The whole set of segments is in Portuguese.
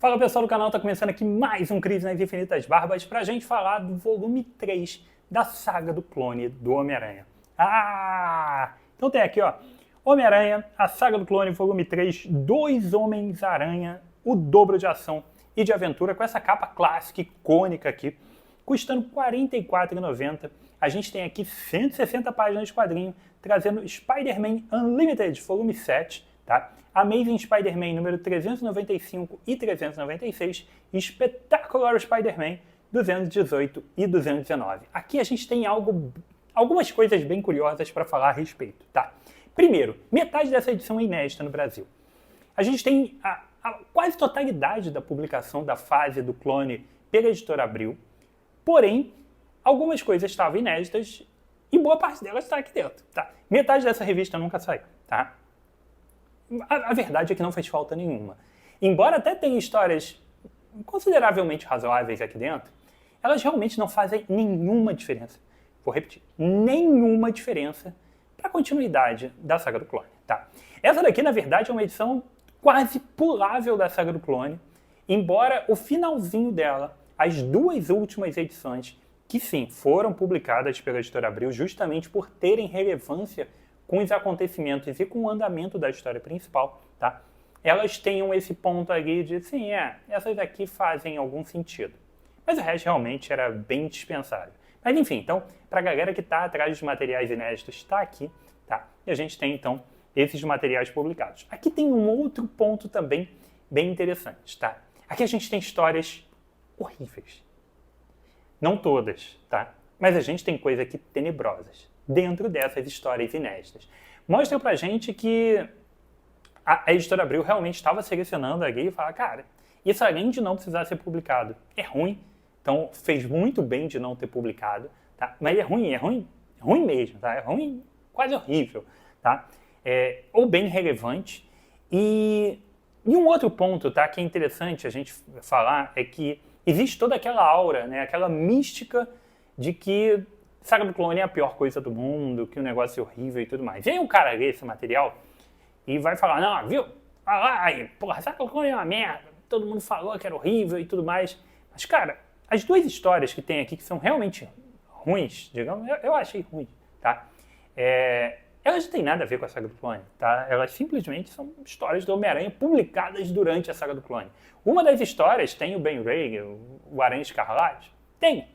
Fala pessoal do canal, tá começando aqui mais um Crise nas Infinitas Barbas pra gente falar do volume 3 da saga do clone do Homem-Aranha. Então tem aqui ó, Homem-Aranha, a saga do clone, volume 3, dois Homens-Aranha, o dobro de ação e de aventura com essa capa clássica, icônica aqui, custando R$ 44,90. A gente tem aqui 160 páginas de quadrinho, trazendo Spider-Man Unlimited, volume 7, tá? Amazing Spider-Man número 395 e 396 e Spectacular Spider-Man 218 e 219. Aqui a gente tem algumas coisas bem curiosas para falar a respeito, tá? Primeiro, metade dessa edição é inédita no Brasil. A gente tem a quase totalidade da publicação da fase do clone pela editora Abril, porém, algumas coisas estavam inéditas e boa parte delas está aqui dentro, tá? Metade dessa revista nunca saiu, tá? A verdade é que não fez falta nenhuma. Embora até tenha histórias consideravelmente razoáveis aqui dentro, elas realmente não fazem nenhuma diferença. Vou repetir, nenhuma diferença para a continuidade da saga do clone, tá? Essa daqui, na verdade, é uma edição quase pulável da saga do clone, embora o finalzinho dela, as duas últimas edições, que sim, foram publicadas pela editora Abril justamente por terem relevância com os acontecimentos e com o andamento da história principal, tá? Elas tenham esse ponto ali de, sim, essas aqui fazem algum sentido. Mas o resto realmente era bem dispensável. Mas enfim, então, para a galera que está atrás dos materiais inéditos, está aqui, tá? E a gente tem, então, esses materiais publicados. Aqui tem um outro ponto também bem interessante, tá? Aqui a gente tem histórias horríveis. Não todas, tá? Mas a gente tem coisas aqui tenebrosas dentro dessas histórias inéditas. Mostra pra gente que a editora Abril realmente estava selecionando aqui e fala, cara, isso além de não precisar ser publicado, é ruim, então fez muito bem de não ter publicado, tá? Mas é ruim mesmo, tá? É ruim, quase horrível, tá? Ou bem relevante. E um outro ponto, tá, que é interessante a gente falar é que existe toda aquela aura, né, aquela mística de que Saga do Clone é a pior coisa do mundo, que o negócio é horrível e tudo mais. Vem um cara ler esse material e vai falar, não, viu? Olha lá, aí, porra, Saga do Clone é uma merda, todo mundo falou que era horrível e tudo mais. Mas, cara, as duas histórias que tem aqui, que são realmente ruins, digamos, eu achei ruins, tá? Elas não têm nada a ver com a Saga do Clone, tá? Elas simplesmente são histórias do Homem-Aranha publicadas durante a Saga do Clone. Uma das histórias tem o Ben Reilly, o Aranha Escarlate? Tem.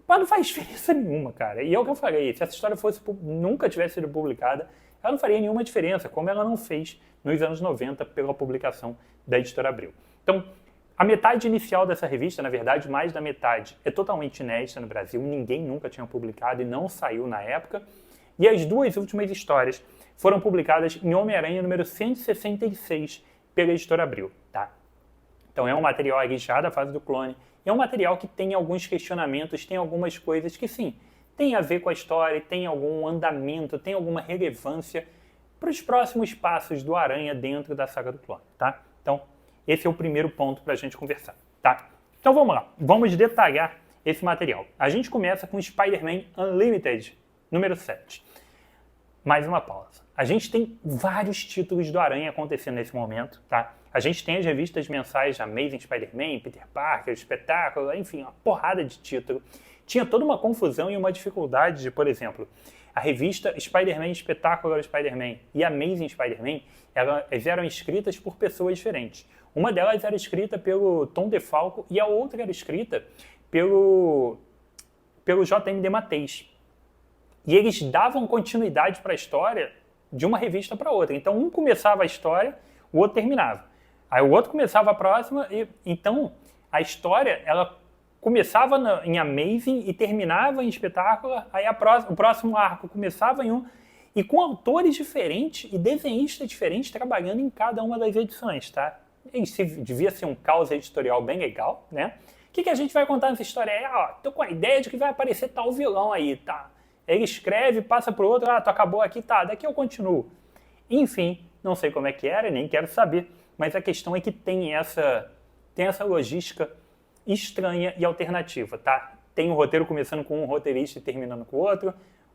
Mas não faz diferença nenhuma, cara. E é o que eu falei, se essa história nunca tivesse sido publicada, ela não faria nenhuma diferença, como ela não fez nos anos 90 pela publicação da editora Abril. Então, a metade inicial dessa revista, na verdade, mais da metade, é totalmente inédita no Brasil, ninguém nunca tinha publicado e não saiu na época. E as duas últimas histórias foram publicadas em Homem-Aranha número 166 pela editora Abril, tá? Então é um material aí já da fase do clone, é um material que tem alguns questionamentos, tem algumas coisas que sim, tem a ver com a história, tem algum andamento, tem alguma relevância para os próximos passos do Aranha dentro da saga do clone, tá? Então esse é o primeiro ponto para a gente conversar, tá? Então vamos lá, vamos detalhar esse material. A gente começa com Spider-Man Unlimited, número 7. Mais uma pausa. A gente tem vários títulos do Aranha acontecendo nesse momento, tá? A gente tem as revistas mensais Amazing Spider-Man, Peter Parker, Espetáculo, enfim, uma porrada de título. Tinha toda uma confusão e uma dificuldade de, por exemplo, a revista Spider-Man Espetacular Spider-Man e Amazing Spider-Man, elas eram escritas por pessoas diferentes. Uma delas era escrita pelo Tom DeFalco e a outra era escrita pelo J.M. DeMatteis. E eles davam continuidade para a história de uma revista para outra. Então, um começava a história, o outro terminava. Aí o outro começava a próxima, e então a história ela começava em Amazing e terminava em Espetáculo, aí o próximo arco começava em um, e com autores diferentes e desenhistas diferentes trabalhando em cada uma das edições, tá? Isso devia ser um caos editorial bem legal, né? O que a gente vai contar nessa história? Tô com a ideia de que vai aparecer tal vilão aí, tá? Ele escreve, passa pro outro, tu acabou aqui, tá, daqui eu continuo. Enfim, não sei como é que era, nem quero saber, mas a questão é que tem essa logística estranha e alternativa, tá? Tem o roteiro começando com um roteirista e terminando com o outro,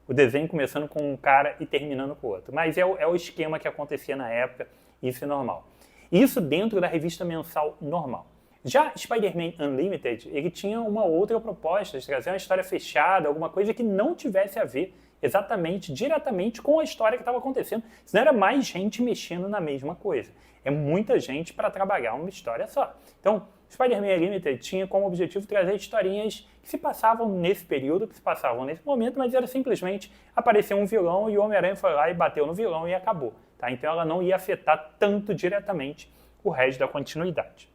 o desenho começando com um cara e terminando com o outro. Mas é o esquema que acontecia na época, isso é normal. Isso dentro da revista mensal normal. Já Spider-Man Unlimited, ele tinha uma outra proposta de trazer uma história fechada, alguma coisa que não tivesse a ver exatamente, diretamente com a história que estava acontecendo. Senão era mais gente mexendo na mesma coisa. É muita gente para trabalhar uma história só. Então, Spider-Man Unlimited tinha como objetivo trazer historinhas que se passavam nesse período, que se passavam nesse momento, mas era simplesmente aparecer um vilão e o Homem-Aranha foi lá e bateu no vilão e acabou. Tá? Então ela não ia afetar tanto diretamente o resto da continuidade.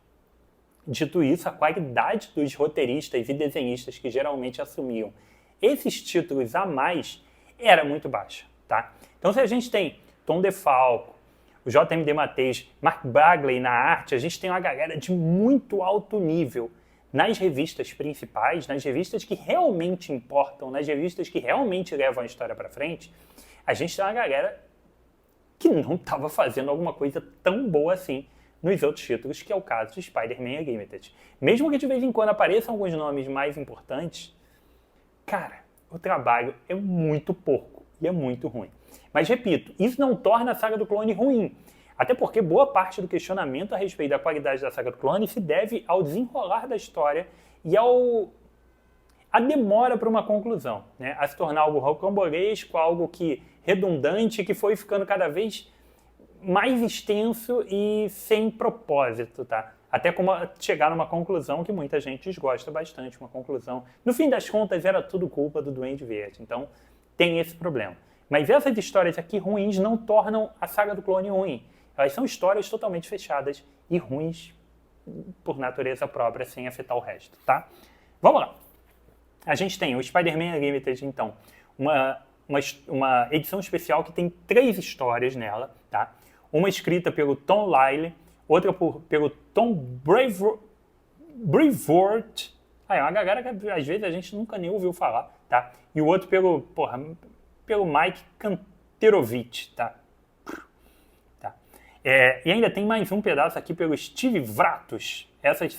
Dito isso, a qualidade dos roteiristas e desenhistas que geralmente assumiam esses títulos a mais era muito baixa. Tá? Então se a gente tem Tom DeFalco, o J.M. DeMatteis, Mark Bagley na arte, a gente tem uma galera de muito alto nível nas revistas principais, nas revistas que realmente importam, nas revistas que realmente levam a história para frente, a gente tem uma galera que não estava fazendo alguma coisa tão boa assim nos outros títulos, que é o caso de Spider-Man Unlimited. Mesmo que de vez em quando apareçam alguns nomes mais importantes, cara, o trabalho é muito porco e é muito ruim. Mas, repito, isso não torna a saga do clone ruim. Até porque boa parte do questionamento a respeito da qualidade da saga do clone se deve ao desenrolar da história e a demora para uma conclusão, né? A se tornar algo rocambolesco, algo que redundante, que foi ficando cada vez mais extenso e sem propósito, tá? Até como chegar numa conclusão que muita gente desgosta bastante, uma conclusão. No fim das contas, era tudo culpa do Duende Verde. Então, tem esse problema. Mas essas histórias aqui ruins não tornam a saga do clone ruim. Elas são histórias totalmente fechadas e ruins por natureza própria, sem afetar o resto, tá? Vamos lá. A gente tem o Spider-Man Unlimited, então, uma edição especial que tem 3 histórias nela, tá? Uma escrita pelo Tom Lyle, outra pelo Tom Brevoort. É uma galera que às vezes a gente nunca nem ouviu falar, tá? E o outro pelo Mike Kanterovich, tá? E ainda tem mais um pedaço aqui pelo Steve Vratos. Esses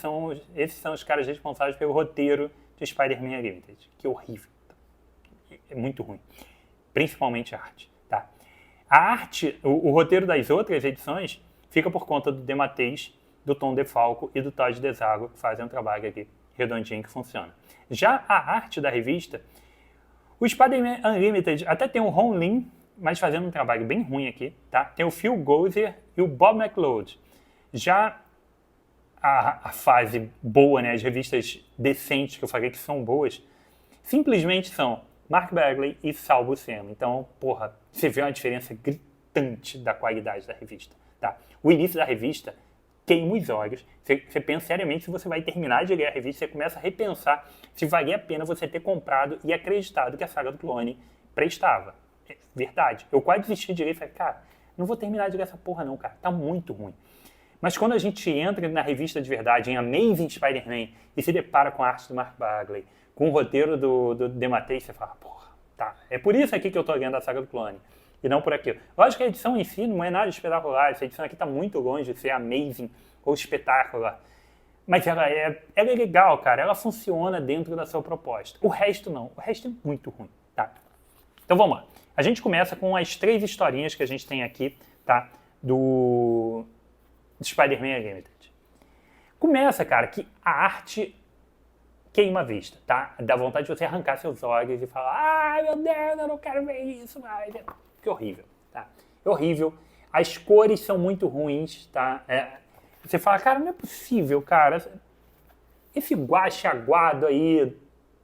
são os caras responsáveis pelo roteiro de Spider-Man Unlimited, que é horrível. É muito ruim. Principalmente a arte. Tá? A arte, o roteiro das outras edições fica por conta do DeMatteis, do Tom DeFalco e do Todd DeZago, que fazem um trabalho aqui redondinho que funciona. Já a arte da revista, o Spider-Man Unlimited até tem o Ron Lim, mas fazendo um trabalho bem ruim aqui, tá? Tem o Phil Gozer e o Bob McLeod. Já a fase boa, né, as revistas decentes que eu falei que são boas, simplesmente são Mark Bagley e Sal Buscema. Então, porra, você vê uma diferença gritante da qualidade da revista, tá? O início da revista queima os olhos. Você pensa seriamente se você vai terminar de ler a revista, você começa a repensar se valia a pena você ter comprado e acreditado que a saga do clone prestava. É verdade. Eu quase desisti de ler e falei, cara, não vou terminar de ler essa porra não, cara. Tá muito ruim. Mas quando a gente entra na revista de verdade, em Amazing Spider-Man, e se depara com a arte do Mark Bagley, com o roteiro do DeMatteis, você fala, porra, tá. É por isso aqui que eu tô lendo a saga do clone. E não por aquilo. Lógico que a edição em si não é nada espetacular. Essa edição aqui tá muito longe de ser amazing ou espetacular. Mas ela é legal, cara. Ela funciona dentro da sua proposta. O resto não. O resto é muito ruim, tá? Então vamos lá. A gente começa com as 3 historinhas que a gente tem aqui, tá? Do Spider-Man Unlimited. Começa, cara, que a arte queima a vista, tá? Dá vontade de você arrancar seus olhos e falar, ai meu Deus, eu não quero ver isso mais. Que horrível, tá? É horrível. As cores são muito ruins, tá? Você fala, cara, não é possível, cara. Esse guache aguado aí,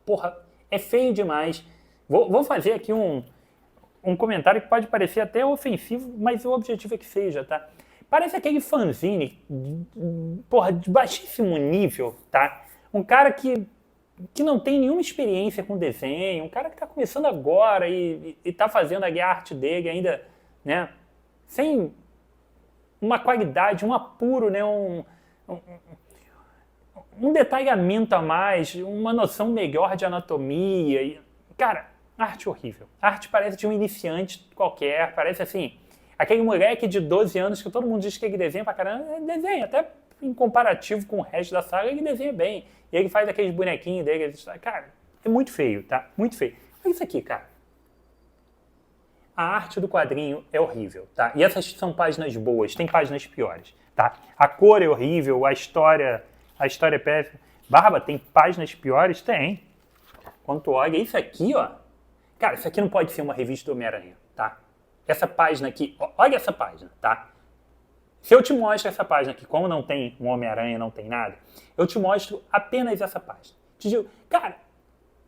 porra, é feio demais. Vou fazer aqui um comentário que pode parecer até ofensivo, mas o objetivo é que seja, tá? Parece aquele fanzine, porra, de baixíssimo nível, tá? Um cara que não tem nenhuma experiência com desenho, um cara que está começando agora e está fazendo a arte dele ainda, né, sem uma qualidade, um apuro, né, um detalhamento a mais, uma noção melhor de anatomia. Cara, arte horrível. A arte parece de um iniciante qualquer, parece assim, aquele moleque de 12 anos que todo mundo diz que ele desenha pra caramba, desenha, até em comparativo com o resto da saga, ele desenha bem. E ele faz aqueles bonequinhos dele. Cara, é muito feio, tá? Muito feio. Olha isso aqui, cara. a arte do quadrinho é horrível, tá? E essas são páginas boas, tem páginas piores, tá? A cor é horrível, a história é péssima. Barba, tem páginas piores? Tem. Quando tu olha isso aqui, ó, cara, isso aqui não pode ser uma revista do Homem-Aranha, tá? Essa página aqui, olha essa página, tá? Se eu te mostro essa página aqui, como não tem um Homem-Aranha, não tem nada, eu te mostro apenas essa página. Te digo, cara,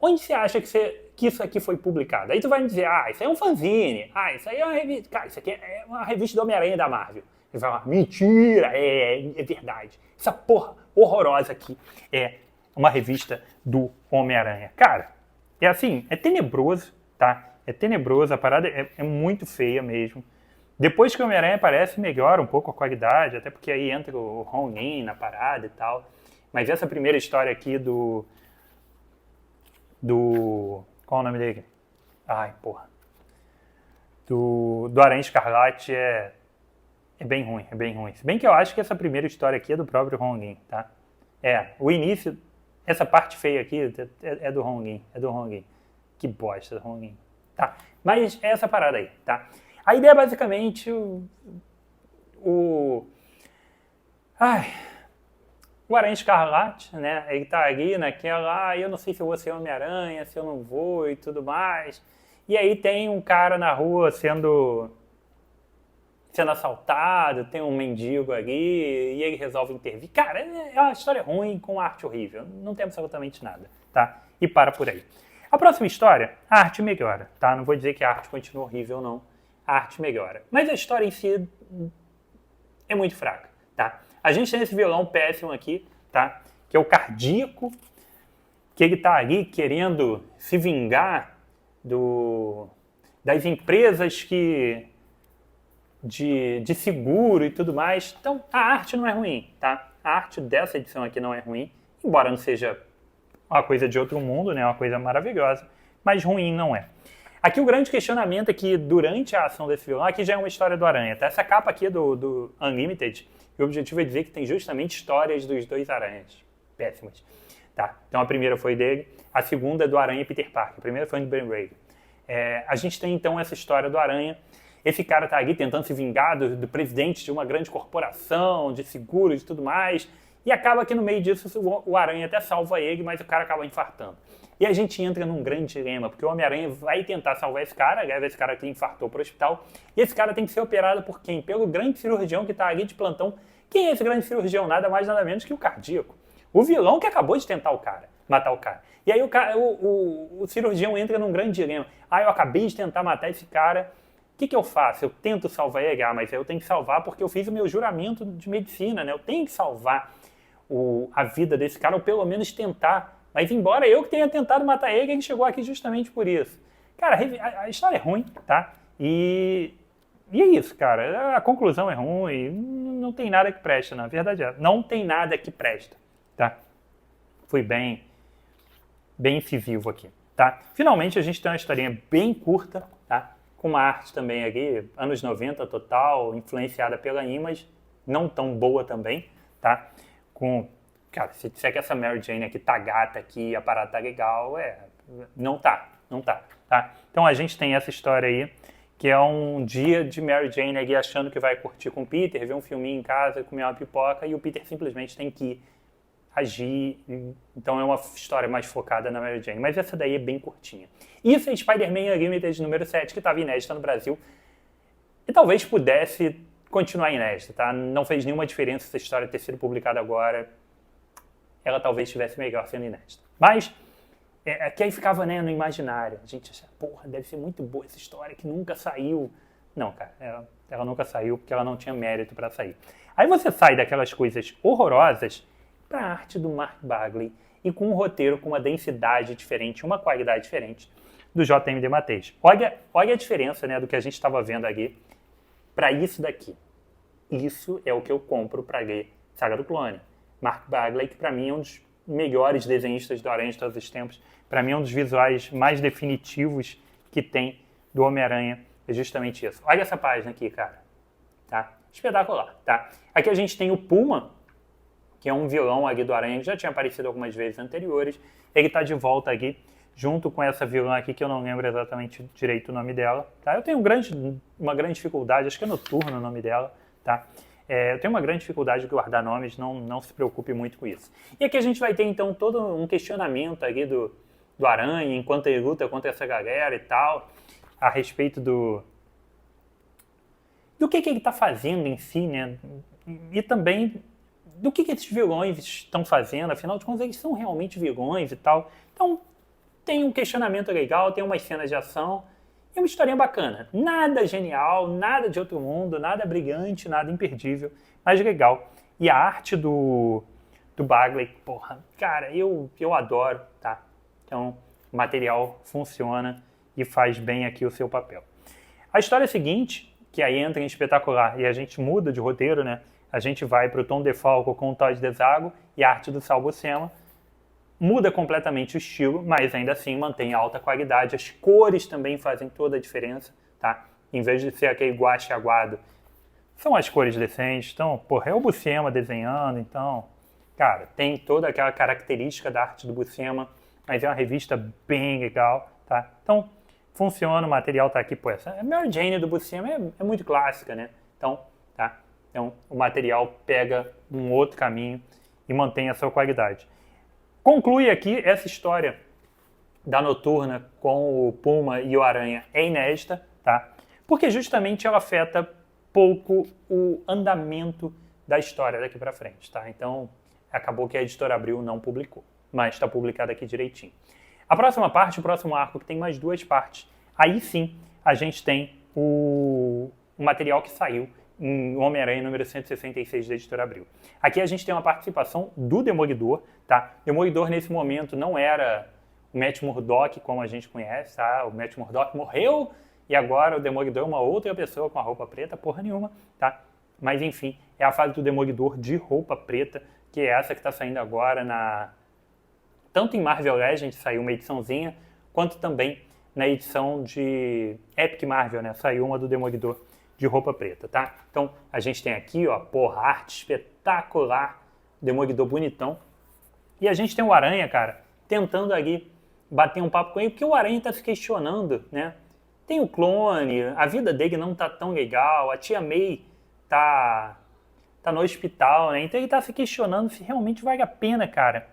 onde você acha que isso aqui foi publicado? Aí tu vai me dizer, isso aí é um fanzine, isso aí é uma revista, cara, isso aqui é uma revista do Homem-Aranha da Marvel. Ele vai falar, mentira, é verdade. Essa porra horrorosa aqui é uma revista do Homem-Aranha. Cara, é assim, é tenebroso, tá? É tenebroso, a parada é muito feia mesmo. Depois que o Homem-Aranha aparece, melhora um pouco a qualidade, até porque aí entra o Hong Lim na parada e tal. Mas essa primeira história aqui do... Qual é o nome dele? Ai, porra. Do Aranha Escarlate é bem ruim, é bem ruim. Se bem que eu acho que essa primeira história aqui é do próprio Hong Lim, tá? O início, essa parte feia aqui é do Hong Lim, é do Hong Lim. Que bosta do Hong Lim. Tá, mas é essa parada aí, tá? A ideia é basicamente o Aranha Escarlate, né? Ele tá ali naquela, eu não sei se eu vou ser Homem-Aranha, se eu não vou e tudo mais. E aí tem um cara na rua sendo assaltado, tem um mendigo ali, e ele resolve intervir. Cara, é uma história ruim com arte horrível, não tem absolutamente nada, tá? E para por aí. A próxima história, a arte melhora, tá? Não vou dizer que a arte continua horrível, não. A arte melhora. Mas a história em si é muito fraca, tá? A gente tem esse vilão péssimo aqui, tá? Que é o Cardíaco, que ele tá ali querendo se vingar das empresas de seguro e tudo mais. Então, a arte não é ruim, tá? A arte dessa edição aqui não é ruim, embora não seja uma coisa de outro mundo, né? Uma coisa maravilhosa, mas ruim não é. Aqui o grande questionamento é que durante a ação desse vilão, aqui já é uma história do Aranha, tá? Essa capa aqui do Unlimited, o objetivo é dizer que tem justamente histórias dos dois aranhas. Péssimas. Tá? Então a primeira foi dele, a segunda é do Aranha e Peter Parker, a primeira foi do Ben Reilly. A gente tem então essa história do Aranha, esse cara tá ali tentando se vingar do presidente de uma grande corporação, de seguros e tudo mais, e acaba que no meio disso o Aranha até salva ele, mas o cara acaba infartando. E a gente entra num grande dilema, porque o Homem-Aranha vai tentar salvar esse cara, leva esse cara que infartou para o hospital, e esse cara tem que ser operado por quem? Pelo grande cirurgião que está ali de plantão. Quem é esse grande cirurgião? Nada mais, nada menos que o Cardíaco. O vilão que acabou de tentar matar o cara. E aí o cirurgião entra num grande dilema. Eu acabei de tentar matar esse cara, o que eu faço? Eu tento salvar ele? Mas eu tenho que salvar porque eu fiz o meu juramento de medicina, né? Eu tenho que salvar a vida desse cara, ou pelo menos tentar. Mas embora eu que tenha tentado matar ele chegou aqui justamente por isso. Cara, a história é ruim, tá? E é isso, cara. A conclusão é ruim, não tem nada que presta, na verdade é. Não tem nada que presta, tá? Fui bem incisivo aqui, tá? Finalmente a gente tem uma historinha bem curta, tá? Com uma arte também aqui, anos 90 total, influenciada pela Image, não tão boa também, tá? Cara, se disser que essa Mary Jane aqui tá gata aqui, a parada tá legal, não tá, tá? Então a gente tem essa história aí, que é um dia de Mary Jane ali achando que vai curtir com o Peter, ver um filminho em casa, comer uma pipoca, e o Peter simplesmente tem que agir. Então é uma história mais focada na Mary Jane, mas essa daí é bem curtinha. Isso é Spider-Man Unlimited número 7, que estava inédita no Brasil, e talvez pudesse continuar inédita, tá? Não fez nenhuma diferença essa história ter sido publicada agora. Ela talvez estivesse melhor sendo inédita. Mas, que aí ficava, né, no imaginário. A gente achava, porra, deve ser muito boa essa história que nunca saiu. Não, cara, ela nunca saiu porque ela não tinha mérito para sair. Aí você sai daquelas coisas horrorosas para a arte do Mark Bagley e com um roteiro com uma densidade diferente, uma qualidade diferente do J.M.D. Matteis. Olha a diferença, né, do que a gente estava vendo aqui para isso daqui. Isso é o que eu compro para ler Saga do Clone. Mark Bagley, que para mim é um dos melhores desenhistas do Aranha de todos os tempos, para mim é um dos visuais mais definitivos que tem do Homem-Aranha, é justamente isso. Olha essa página aqui, cara, tá? Espetacular, tá? Aqui a gente tem o Puma, que é um vilão aqui do Aranha, que já tinha aparecido algumas vezes anteriores, ele tá de volta aqui junto com essa vilã aqui, que eu não lembro exatamente direito o nome dela, tá? Eu tenho uma grande dificuldade, acho que é Noturno o nome dela, tá? Eu tenho uma grande dificuldade de guardar nomes, não se preocupe muito com isso. E aqui a gente vai ter, então, todo um questionamento ali do Aranha, enquanto ele luta contra essa galera e tal, a respeito do que ele está fazendo em si, né? E também do que esses vilões estão fazendo, afinal de contas, eles são realmente vilões e tal. Então, tem um questionamento legal, tem umas cenas de ação e uma historinha bacana. Nada genial, nada de outro mundo, nada brilhante, nada imperdível, mas legal. E a arte do Bagley, porra, cara, eu adoro, tá? Então, o material funciona e faz bem aqui o seu papel. A história é a seguinte, que aí entra em espetacular e a gente muda de roteiro, né? A gente vai para o Tom DeFalco com o Todd Dezago e a arte do Sal Buscema. Muda completamente o estilo, mas ainda assim mantém alta qualidade. As cores também fazem toda a diferença, tá? Em vez de ser aquele guache aguado, são as cores decentes. Então, porra, é o Buscema desenhando, então, cara, tem toda aquela característica da arte do Buscema, mas é uma revista bem legal, tá? Então, funciona, o material tá aqui, pô, a Mary Jane do Buscema é muito clássica, né? Então, tá? Então, o material pega um outro caminho e mantém a sua qualidade. Conclui aqui essa história da Noturna com o Puma e o Aranha é inédita, tá? Porque justamente ela afeta pouco o andamento da história daqui para frente, tá? Então, acabou que a Editora Abril não publicou, mas está publicado aqui direitinho. A próxima parte, o próximo arco, que tem mais 2 partes, aí sim a gente tem o material que saiu em Homem-Aranha número 166 da Editora Abril. Aqui a gente tem uma participação do Demolidor, tá? Demolidor nesse momento não era o Matt Murdock como a gente conhece, tá? O Matt Murdock morreu e agora o Demolidor é uma outra pessoa com a roupa preta, porra nenhuma, tá? Mas enfim, é a fase do Demolidor de roupa preta, que é essa que está saindo agora tanto em Marvel Legends saiu uma ediçãozinha, quanto também na edição de Epic Marvel, né? Saiu uma do Demolidor de roupa preta, tá? Então, a gente tem aqui, ó, porra, arte espetacular, Demolidor bonitão. E a gente tem o Aranha, cara, tentando ali bater um papo com ele, porque o Aranha tá se questionando, né? Tem o clone, a vida dele não tá tão legal, a tia May tá no hospital, né? Então ele tá se questionando se realmente vale a pena, cara,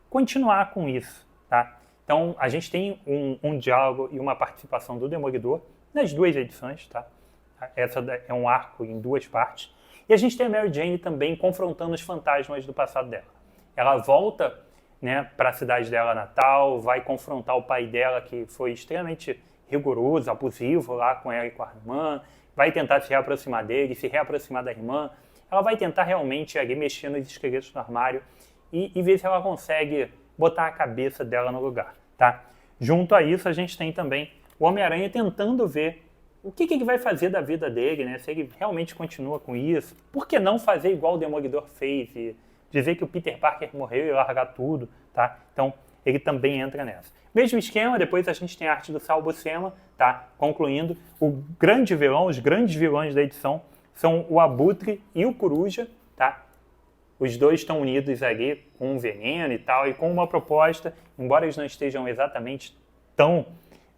continuar com isso, tá? Então, a gente tem um diálogo e uma participação do Demolidor nas 2 edições, tá? Essa é um arco em 2 partes. E a gente tem a Mary Jane também confrontando os fantasmas do passado dela. Ela volta, né, para a cidade dela natal, vai confrontar o pai dela, que foi extremamente rigoroso, abusivo lá com ela e com a irmã, vai tentar se reaproximar dele, se reaproximar da irmã. Ela vai tentar realmente ali mexer nos esqueletos do armário e ver se ela consegue botar a cabeça dela no lugar, tá? Junto a isso, a gente tem também o Homem-Aranha tentando ver o que ele vai fazer da vida dele, né? Se ele realmente continua com isso. Por que não fazer igual o Demolidor fez e dizer que o Peter Parker morreu e largar tudo, tá? Então, ele também entra nessa. Mesmo esquema, depois a gente tem a arte do Sal Buscema, tá? Concluindo, os grandes vilões da edição são o Abutre e o Coruja, tá? Os dois estão unidos ali com um veneno e tal, e com uma proposta, embora eles não estejam exatamente tão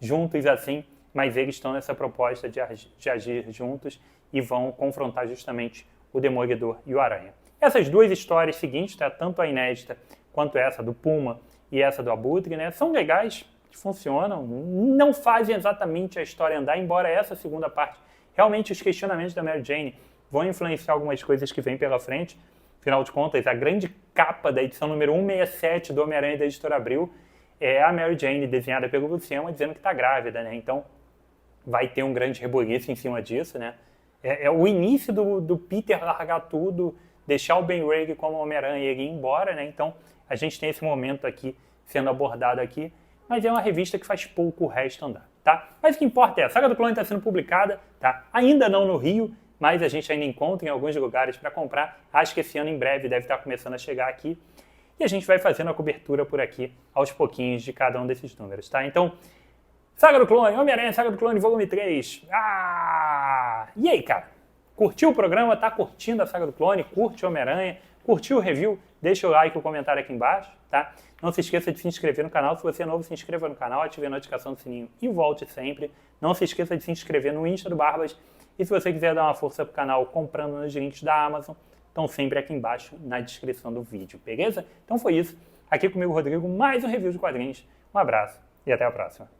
juntos assim, mas eles estão nessa proposta de agir juntos e vão confrontar justamente o Demolidor e o Aranha. Essas 2 histórias seguintes, tá? Tanto a inédita quanto essa do Puma e essa do Abutre, né? São legais, funcionam, não fazem exatamente a história andar, embora essa segunda parte, realmente os questionamentos da Mary Jane vão influenciar algumas coisas que vêm pela frente. Afinal de contas, a grande capa da edição número 167 do Homem-Aranha da Editora Abril é a Mary Jane desenhada pelo Buscema dizendo que está grávida, né? Então, vai ter um grande rebuliço em cima disso, né? É o início do Peter largar tudo, deixar o Ben Reilly como Homem-Aranha e ele ir embora, né? Então, a gente tem esse momento aqui sendo abordado aqui, mas é uma revista que faz pouco o resto andar, tá? Mas o que importa é, a Saga do Clone está sendo publicada, tá? Ainda não no Rio, mas a gente ainda encontra em alguns lugares para comprar. Acho que esse ano, em breve, deve estar começando a chegar aqui. E a gente vai fazendo a cobertura por aqui, aos pouquinhos, de cada um desses números, tá? Então, Saga do Clone, Homem-Aranha, Saga do Clone, volume 3. E aí, cara? Curtiu o programa? Tá curtindo a Saga do Clone? Curte Homem-Aranha? Curtiu o review? Deixa o like e o comentário aqui embaixo, tá? Não se esqueça de se inscrever no canal. Se você é novo, se inscreva no canal, ative a notificação do sininho e volte sempre. Não se esqueça de se inscrever no Insta do Barbas. E se você quiser dar uma força pro canal comprando nos links da Amazon, estão sempre aqui embaixo na descrição do vídeo, beleza? Então foi isso. Aqui comigo, Rodrigo, mais um review de quadrinhos. Um abraço e até a próxima.